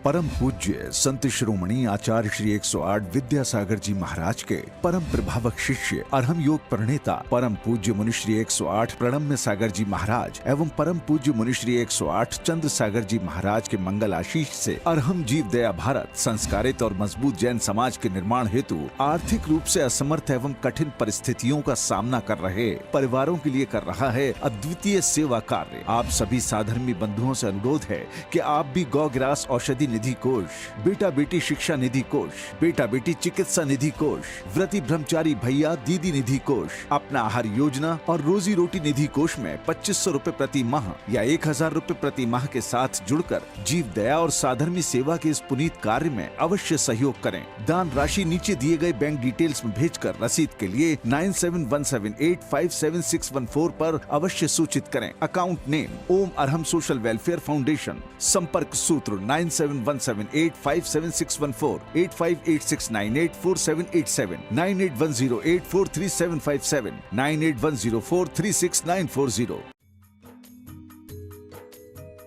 परम पूज्य संत शिरोमणि आचार्य श्री 108 विद्यासागर जी महाराज के परम प्रभावक शिष्य अरहम योग प्रणेता परम पूज्य मुनिश्री 108 प्रणम्य सागर जी महाराज एवं परम पूज्य मुनिश्री 108 चंद्र सागर जी महाराज के मंगल आशीष से अरहम जीव दया भारत संस्कारित और मजबूत जैन समाज के निर्माण हेतु आर्थिक रूप से असमर्थ एवं कठिन परिस्थितियों का सामना कर रहे परिवारों के लिए कर रहा है अद्वितीय सेवा कार्य। आप सभी साधर्मी बंधुओं से अनुरोध है कि आप भी गौ ग्रास औषधि निधि कोष, बेटा बेटी शिक्षा निधि कोष, बेटा बेटी चिकित्सा निधि कोष, व्रती ब्रह्मचारी भैया दीदी निधि कोष, अपना आहार योजना और रोजी रोटी निधि कोष में 2500 रूपए प्रति माह या 1000 रूपए प्रति माह के साथ जुड़कर जीव दया और साधर्मी सेवा के इस पुनीत कार्य में अवश्य सहयोग करें। दान राशि नीचे दिए गए बैंक डिटेल्स में भेजकर रसीद के लिए 9717857614 पर अवश्य सूचित करें। अकाउंट नेम ओम अरहम सोशल वेलफेयर फाउंडेशन। संपर्क सूत्र 9717857614, 8586984787, 9810843757, 9810436940।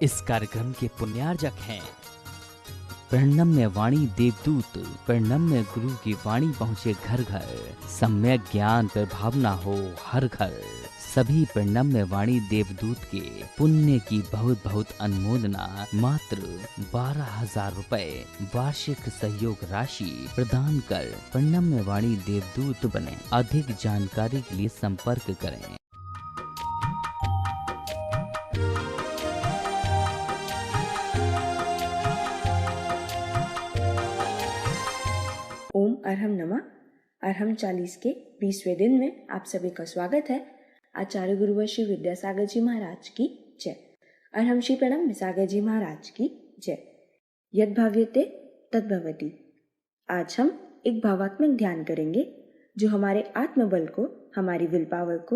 इस कार्यक्रम के पुण्यार्जक हैं प्रणम्य वाणी देवदूत। प्रणम्य गुरु की वाणी पहुँचे घर घर, सम्यक ज्ञान पर भावना हो हर घर। सभी प्रणम्य वाणी देवदूत के पुण्य की बहुत बहुत अनुमोदना मात्र 12,000 रुपए वार्षिक सहयोग राशि प्रदान कर प्रणम्य वाणी देवदूत बने। अधिक जानकारी के लिए संपर्क करें। ओम अरहम नमः। अरहम 40 के 20वें दिन में आप सभी का स्वागत है। आचार्य गुरुवर श्री विद्यासागर जी महाराज की जय। अरहम श्री प्रणम्य सागर जी महाराज की जय। यद भाव्यते तद्भवति। आज हम एक भावात्मक ध्यान करेंगे जो हमारे आत्मबल को, हमारी विल पावर को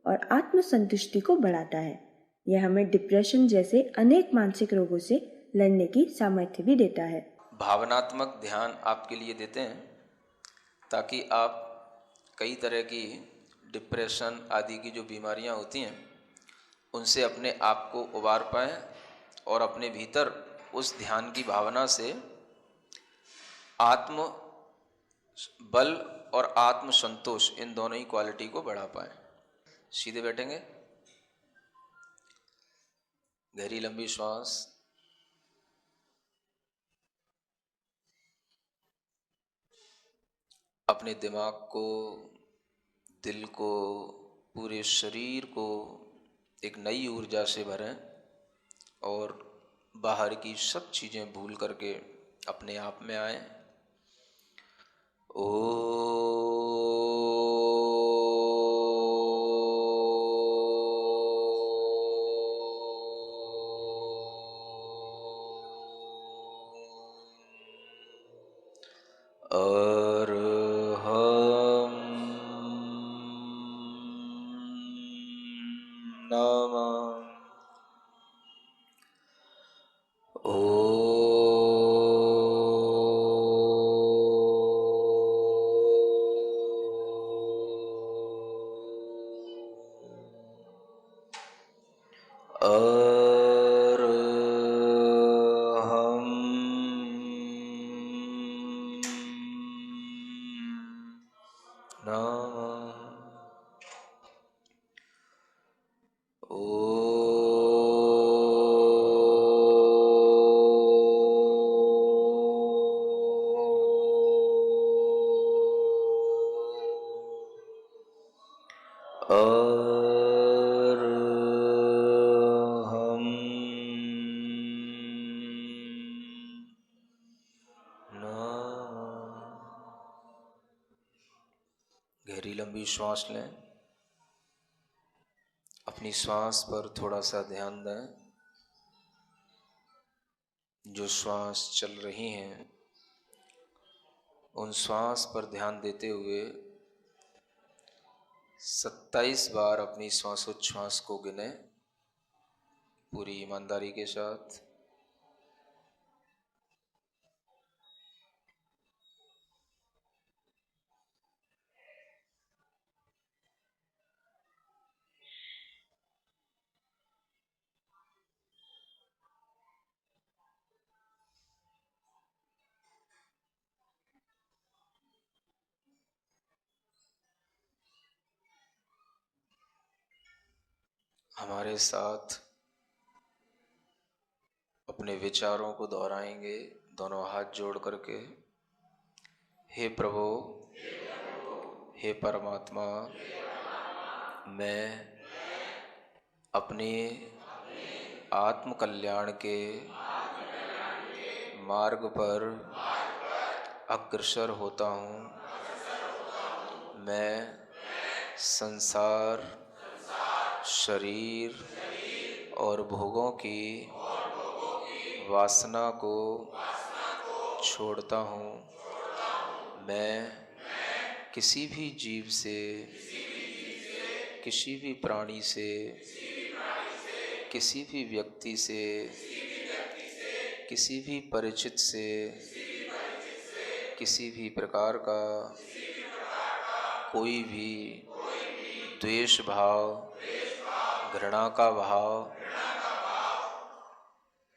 और आत्मसंतुष्टि को बढ़ाता है। यह हमें डिप्रेशन जैसे अनेक मानसिक रोगों से लड़ने की सामर्थ्य भी देता है। भावनात्मक ध्यान आपके लिए देते हैं ताकि आप कई तरह की डिप्रेशन आदि की जो बीमारियां होती हैं उनसे अपने आप को उबार पाएं और अपने भीतर उस ध्यान की भावना से आत्म बल और आत्म संतोष इन दोनों ही क्वालिटी को बढ़ा पाएं। सीधे बैठेंगे, गहरी लंबी श्वास, अपने दिमाग को, दिल को, पूरे शरीर को एक नई ऊर्जा से भरें और बाहर की सब चीज़ें भूल करके अपने आप में आएं। गहरी लंबी श्वास लें। अपनी श्वास पर थोड़ा सा ध्यान दें। जो श्वास चल रही हैं उन श्वास पर ध्यान देते हुए 27 बार अपनी श्वासोच्छ्वास को गिनें पूरी ईमानदारी के साथ। हमारे साथ अपने विचारों को दोहराएंगे दोनों हाथ जोड़ करके। हे प्रभु, हे परमात्मा, मैं अपने आत्म कल्याण के मार्ग पर अग्रसर होता हूँ। मैं संसार, शरीर और भोगों की वासना को छोड़ता हूँ। मैं किसी भी जीव से, किसी भी प्राणी से, किसी भी व्यक्ति से, किसी भी परिचित से, किसी भी प्रकार का कोई भी द्वेष भाव, घृणा का भाव,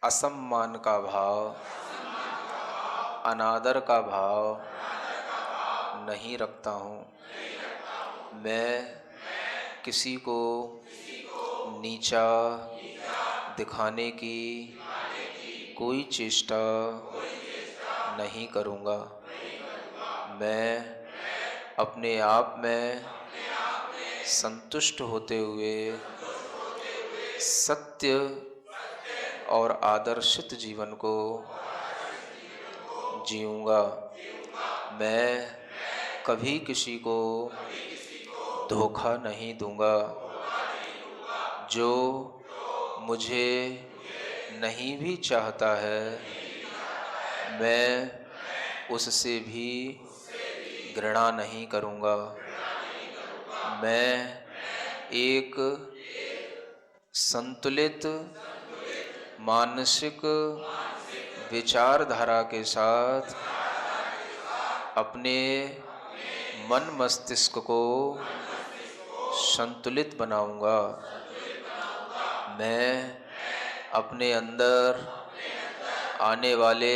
असम्मान का भाव, अनादर का भाव नहीं रखता हूँ। मैं किसी को नीचा दिखाने की कोई चेष्टा नहीं करूँगा। मैं अपने आप में संतुष्ट होते हुए सत्य और आदर्शित जीवन को जीऊँगा। मैं कभी किसी को धोखा नहीं दूँगा। जो मुझे नहीं भी चाहता है, मैं उससे भी घृणा नहीं करूँगा। मैं एक संतुलित मानसिक विचारधारा के साथ अपने मन मस्तिष्क को संतुलित बनाऊंगा। मैं अपने अंदर आने वाले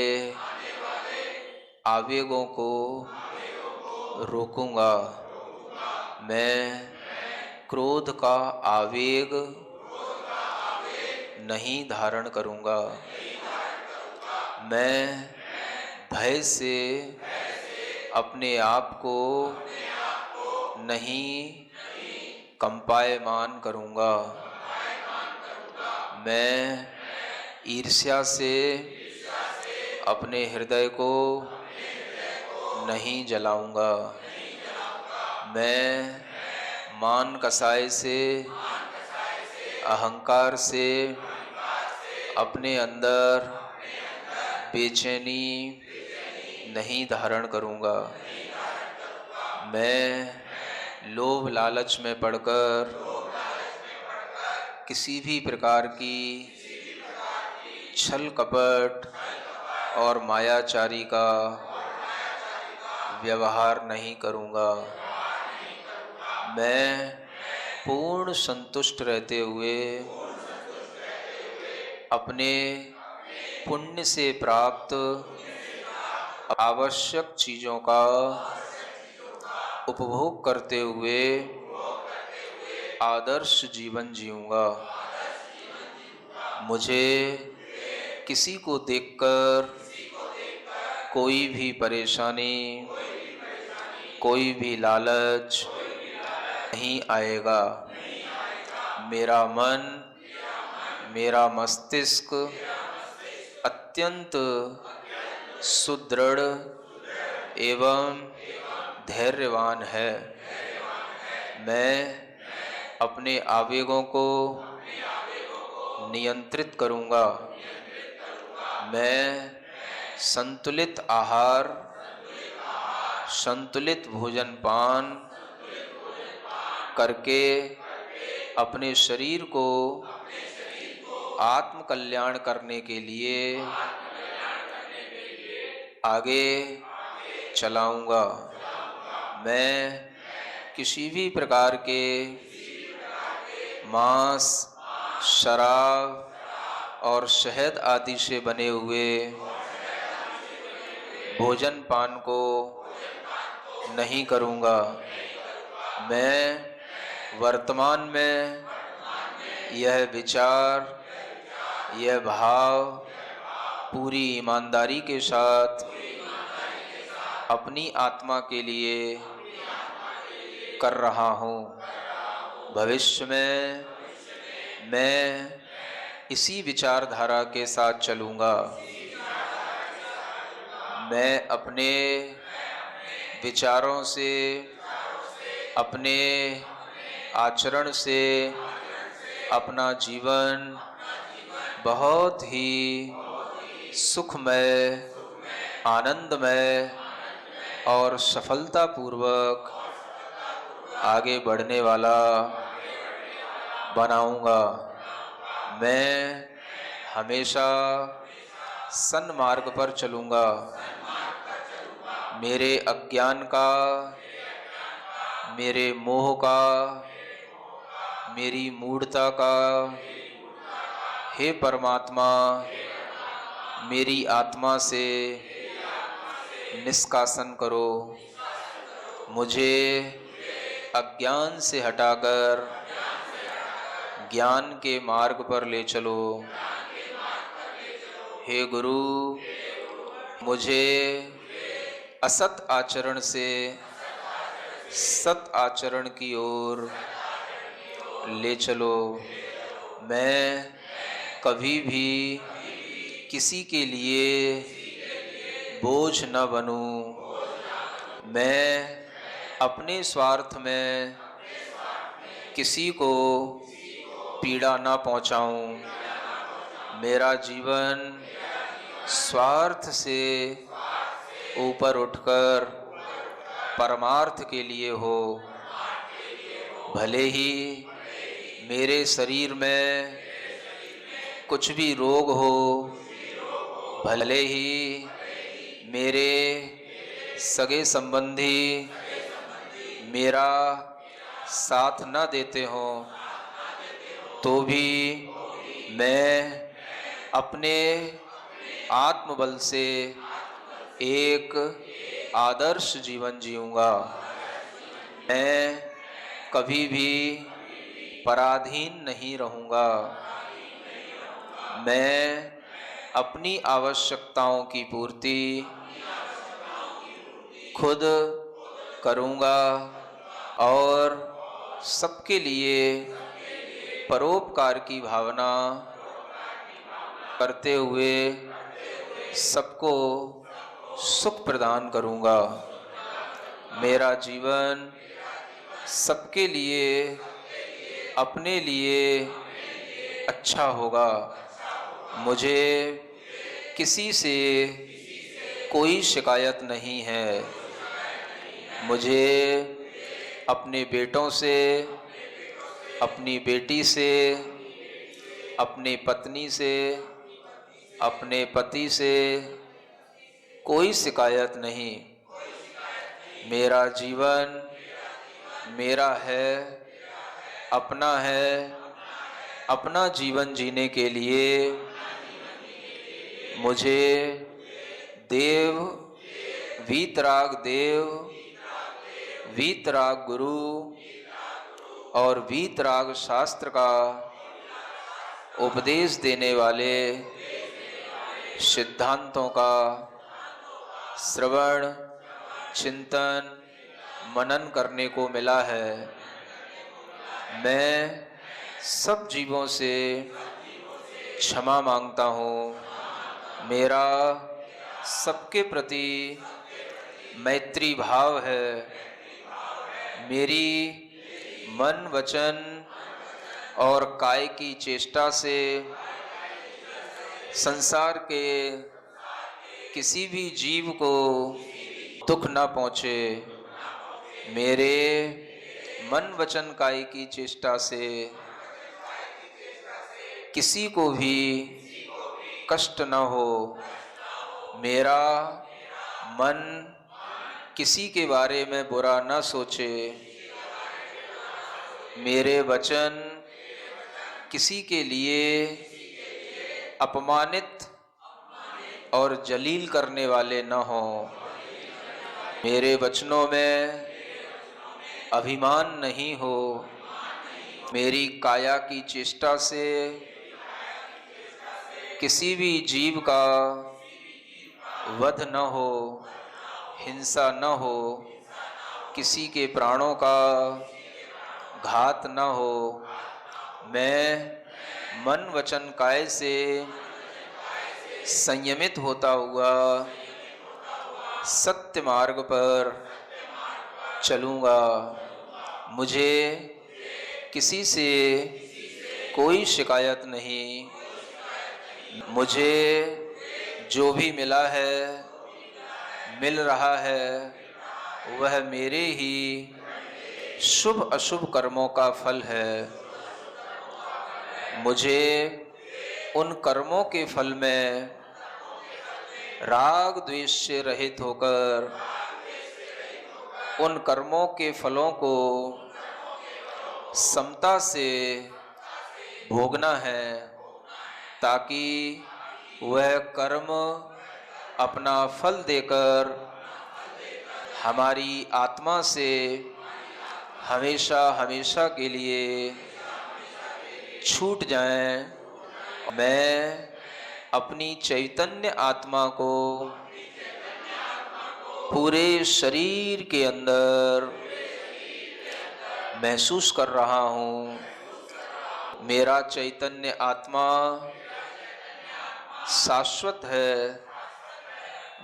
आवेगों को रोकूंगा। मैं क्रोध का आवेग नहीं धारण करूंगा। मैं भय से अपने आप को नहीं कंपायमान करूंगा। मैं ईर्ष्या से अपने हृदय को नहीं जलाऊंगा। मैं मान कसाई से, अहंकार से अपने अंदर बेचैनी नहीं धारण करूंगा। मैं लोभ लालच में पड़कर किसी भी प्रकार की छल कपट और मायाचारी का व्यवहार नहीं करूंगा। मैं पूर्ण संतुष्ट रहते हुए अपने पुण्य से प्राप्त आवश्यक चीज़ों का उपभोग करते हुए आदर्श जीवन जीऊँगा। मुझे किसी को देखकर कोई भी परेशानी, कोई भी लालच नहीं आएगा। मेरा मन, मेरा मस्तिष्क अत्यंत सुदृढ़ एवं धैर्यवान है। मैं अपने आवेगों को नियंत्रित करूंगा। मैं संतुलित आहार, संतुलित भोजन पान करके अपने शरीर को आत्म कल्याण करने के लिए आगे चलाऊंगा। मैं किसी भी प्रकार के मांस, शराब और शहद आदि से बने हुए भोजन पान को नहीं करूंगा। मैं वर्तमान में यह विचार, यह भाव पूरी ईमानदारी के साथ अपनी आत्मा के लिए कर रहा हूँ। भविष्य में मैं इसी विचारधारा के साथ चलूँगा। मैं अपने विचारों से, अपने आचरण से अपना जीवन बहुत ही सुखमय, आनंदमय और सफलतापूर्वक आगे बढ़ने वाला बनाऊंगा। मैं हमेशा सन्मार्ग पर चलूँगा। मेरे अज्ञान का, मेरे मोह का, मेरी मूढ़ता का हे परमात्मा मेरी आत्मा से निष्कासन करो। मुझे अज्ञान से हटाकर ज्ञान के मार्ग पर ले चलो। हे गुरु, मुझे असत आचरण से सत आचरण की ओर ले चलो। मैं कभी भी किसी के लिए बोझ न बनूं। मैं अपने स्वार्थ में किसी को पीड़ा न पहुंचाऊं। मेरा जीवन स्वार्थ से ऊपर उठकर परमार्थ के लिए हो। भले ही मेरे शरीर में कुछ भी रोग हो, भले ही मेरे सगे संबंधी मेरा साथ न देते हों, तो भी मैं अपने आत्मबल से एक आदर्श जीवन जीऊँगा। मैं कभी भी पराधीन नहीं रहूँगा। मैं अपनी आवश्यकताओं की पूर्ति खुद करूँगा और सबके लिए परोपकार की भावना करते हुए सबको सुख प्रदान करूँगा। मेरा जीवन सबके लिए, अपने लिए अच्छा होगा। मुझे किसी से कोई शिकायत नहीं है। मुझे अपने बेटों से, अपनी बेटी से, अपने पत्नी से, अपने पति से कोई शिकायत नहीं। मेरा जीवन मेरा है, अपना है। अपना जीवन जीने के लिए मुझे देव, वीतराग देव, वीतराग गुरु और वीतराग शास्त्र का उपदेश देने वाले सिद्धांतों का श्रवण, चिंतन, मनन करने को मिला है। मैं सब जीवों से क्षमा मांगता हूँ। मेरा सबके प्रति मैत्री भाव है। मेरी मन, वचन और काय की चेष्टा से संसार के किसी भी जीव को दुख न पहुँचे। मेरे मन, वचन, काय की चेष्टा से किसी को भी कष्ट न हो। मेरा मन किसी के बारे में बुरा न सोचे। मेरे वचन किसी के लिए अपमानित और जलील करने वाले न हों। मेरे वचनों में अभिमान नहीं हो। मेरी काया की चेष्टा से किसी भी जीव का वध न हो, हिंसा न हो, किसी के प्राणों का घात न हो। मैं मन वचन काय से संयमित होता हुआ सत्य मार्ग पर चलूँगा। मुझे किसी से कोई शिकायत नहीं। मुझे जो भी मिला है, मिल रहा है, वह मेरे ही शुभ अशुभ कर्मों का फल है। मुझे उन कर्मों के फल में राग द्वेष से रहित होकर उन कर्मों के फलों को समता से भोगना है, ताकि वह कर्म अपना फल देकर हमारी आत्मा से हमेशा हमेशा के लिए छूट जाएं। मैं अपनी चैतन्य आत्मा को पूरे शरीर के अंदर महसूस कर रहा हूँ। मेरा चैतन्य आत्मा शाश्वत है,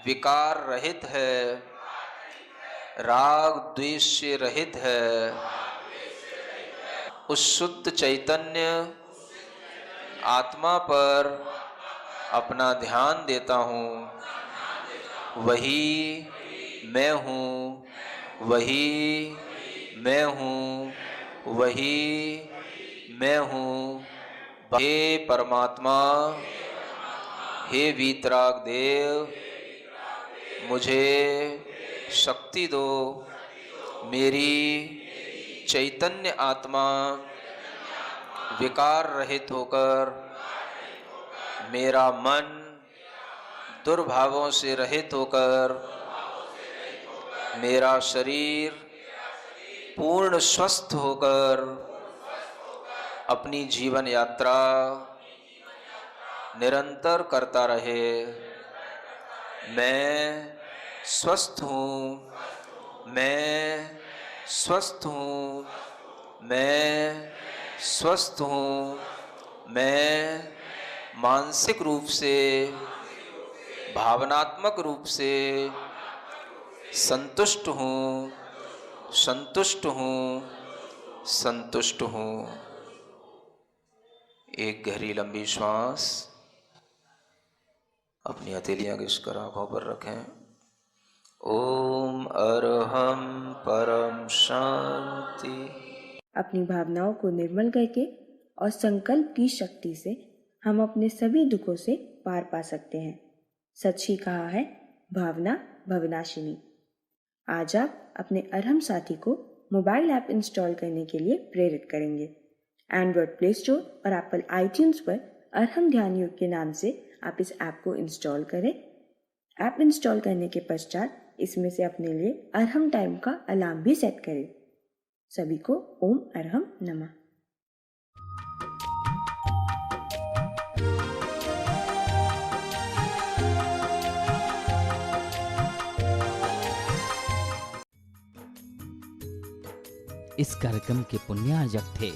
विकार रहित है, राग द्वेष से रहित है। उस शुद्ध चैतन्य आत्मा पर अपना ध्यान देता हूँ। वही मैं हूँ, वही मैं हूँ, वही मैं हूँ। हे परमात्मा, हे वीतराग देव, मुझे शक्ति दो। मेरी चैतन्य आत्मा विकार रहित होकर, मेरा मन दुर्भावों से रहित होकर, मेरा शरीर पूर्ण स्वस्थ होकर अपनी जीवन यात्रा निरंतर करता रहे। मैं स्वस्थ हूँ, मैं स्वस्थ हूँ, मैं स्वस्थ हूँ। मैं मानसिक रूप से, भावनात्मक रूप से संतुष्ट हूँ, संतुष्ट हूँ, संतुष्ट हूँ। एक गहरी लंबी श्वास अपनी हथेलियां घिसकर आंखों पर रखें। ओम अरहम परम शांति। अपनी भावनाओं को निर्मल करके और संकल्प की शक्ति से हम अपने सभी दुखों से पार पा सकते हैं। सच ही कहा है भावना भवनाशिनी। आज आप अपने अरहम साथी को मोबाइल ऐप इंस्टॉल करने के लिए प्रेरित करेंगे। एंड्रॉयड प्ले स्टोर और एप्पल आईट्यून्स पर अरहम ध्यान योग के नाम से आप इस ऐप को इंस्टॉल करें। ऐप इंस्टॉल करने के पश्चात इसमें से अपने लिए अरहम टाइम का अलार्म भी सेट करें। सभी को ओम अरहम नमः। इस कार्यक्रम के पुण्यार्जक थे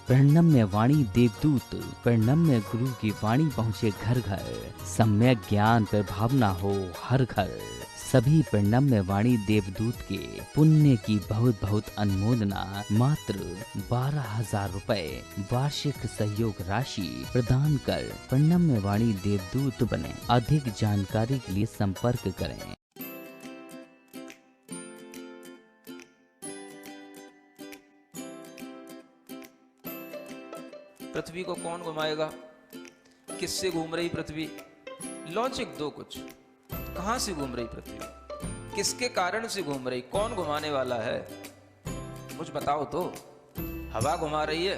प्रणम्य वाणी देवदूत। प्रणम्य गुरु की वाणी पहुँचे घर घर, सम्यक ज्ञान पर भावना हो हर घर। सभी प्रणम्य वाणी देवदूत के पुण्य की बहुत बहुत अनुमोदना। मात्र 12,000 रुपए वार्षिक सहयोग राशि प्रदान कर प्रणम्य वाणी देवदूत बने। अधिक जानकारी के लिए संपर्क करें। पृथ्वी को कौन घुमाएगा? किससे घूम रही पृथ्वी? लॉजिक दो कुछ। कहां से घूम रही पृथ्वी? किसके कारण से घूम रही? कौन घुमाने वाला है? कुछ बताओ तो। हवा घुमा रही है?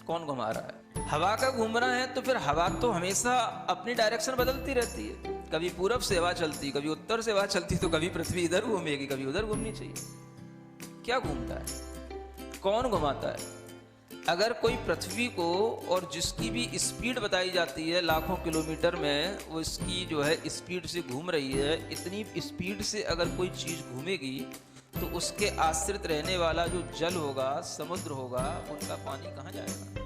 कौन घुमा रहा है? हवा का घूमना है तो फिर हवा तो हमेशा अपनी डायरेक्शन बदलती रहती है। कभी पूरब से हवा चलती, कभी उत्तर से हवा चलती, तो कभी पृथ्वी इधर घूमेगी, कभी उधर घूमनी चाहिए। क्या घूमता है? कौन घुमाता है? अगर कोई पृथ्वी को, और जिसकी भी स्पीड बताई जाती है लाखों किलोमीटर में, वो इसकी जो है स्पीड से घूम रही है, इतनी स्पीड से अगर कोई चीज़ घूमेगी तो उसके आश्रित रहने वाला जो जल होगा, समुद्र होगा, उनका पानी कहाँ जाएगा?